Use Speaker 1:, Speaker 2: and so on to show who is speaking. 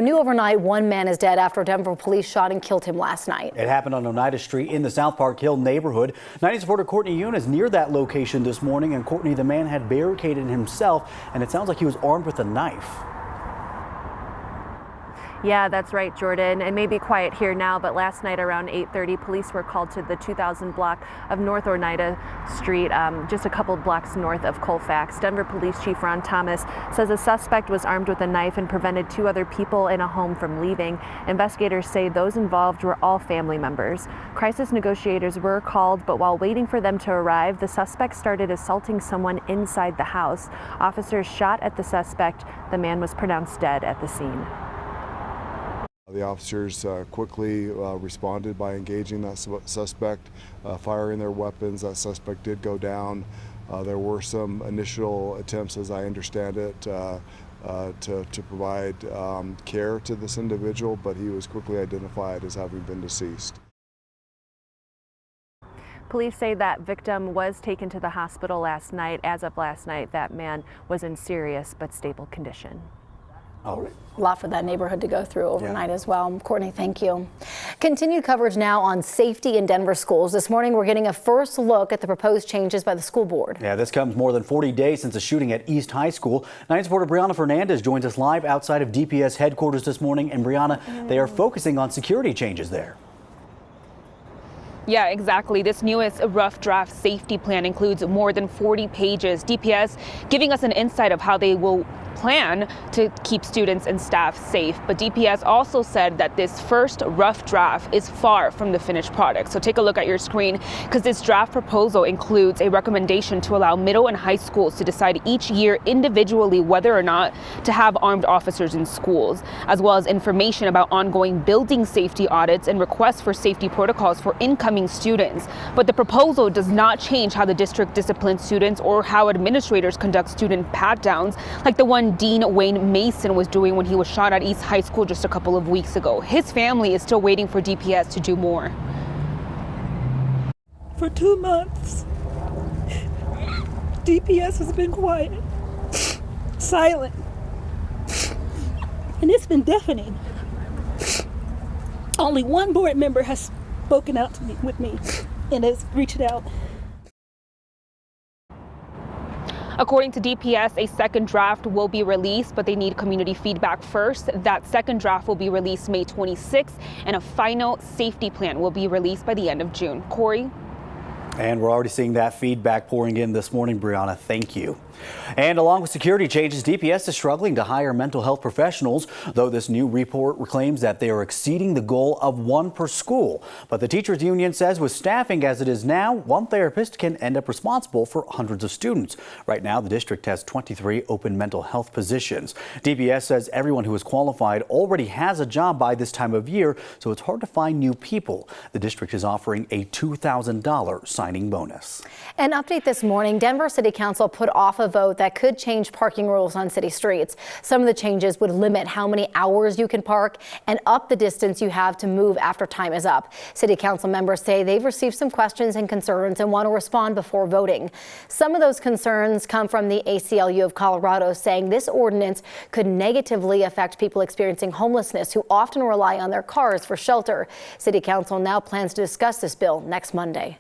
Speaker 1: New overnight, one man is dead after Denver police shot and killed him last night.
Speaker 2: It happened on Oneida Street in the South Park Hill neighborhood. 90 reporter Courtney Yoon is near that location this morning, and Courtney, the man had barricaded himself, and it sounds like he was armed with a knife.
Speaker 3: Yeah, that's right, Jordan. It may be quiet here now, but last night around 8:30, police were called to the 2000 block of North Oneida Street, just a couple blocks north of Colfax. Denver Police Chief Ron Thomas says a suspect was armed with a knife and prevented two other people in a home from leaving. Investigators say those involved were all family members. Crisis negotiators were called, but while waiting for them to arrive, the suspect started assaulting someone inside the house. Officers shot at the suspect. The man was pronounced dead at the scene.
Speaker 4: The officers quickly responded by engaging that suspect, firing their weapons. That suspect did go down. There were some initial attempts, as I understand it, to provide care to this individual, but he was quickly identified as having been deceased.
Speaker 3: Police say that victim was taken to the hospital last night. As of last night, that man was in serious but stable condition.
Speaker 1: A lot for that neighborhood to go through overnight as well. Courtney, thank you. Continued coverage now on safety in Denver schools. This morning, we're getting a first look at the proposed changes by the school board.
Speaker 2: Yeah, this comes more than 40 days since a shooting at East High School. 9 reporter Brianna Fernandez joins us live outside of DPS headquarters this morning. And Brianna, they are focusing on security changes there.
Speaker 5: Yeah, exactly. This newest rough draft safety plan includes more than 40 pages. DPS giving us an insight of how they will plan to keep students and staff safe. But DPS also said that this first rough draft is far from the finished product. So take a look at your screen, because this draft proposal includes a recommendation to allow middle and high schools to decide each year individually whether or not to have armed officers in schools, as well as information about ongoing building safety audits and requests for safety protocols for incoming students. But the proposal does not change how the district disciplines students or how administrators conduct student pat-downs, like the one Dean Wayne Mason was doing when he was shot at East High School just a couple of weeks ago. His family is still waiting for DPS to do more.
Speaker 6: For 2 months, DPS has been quiet, silent, and it's been deafening. Only one board member has spoken out to me with me and has reached out.
Speaker 5: According to DPS, a second draft will be released, but they need community feedback first. That second draft will be released May 26th, and a final safety plan will be released by the end of June. Corey?
Speaker 2: And we're already seeing that feedback pouring in this morning, Brianna. Thank you. And along with security changes, DPS is struggling to hire mental health professionals, though this new report claims that they are exceeding the goal of 1 per school. But the teachers union says with staffing as it is now, one therapist can end up responsible for hundreds of students. Right now, the district has 23 open mental health positions. DPS says everyone who is qualified already has a job by this time of year, so it's hard to find new people. The district is offering a $2,000 signing bonus.
Speaker 1: An update this morning, Denver City Council put off a vote that could change parking rules on city streets. Some of the changes would limit how many hours you can park and up the distance you have to move after time is up. City Council members say they've received some questions and concerns and want to respond before voting. Some of those concerns come from the ACLU of Colorado, saying this ordinance could negatively affect people experiencing homelessness who often rely on their cars for shelter. City Council now plans to discuss this bill next Monday.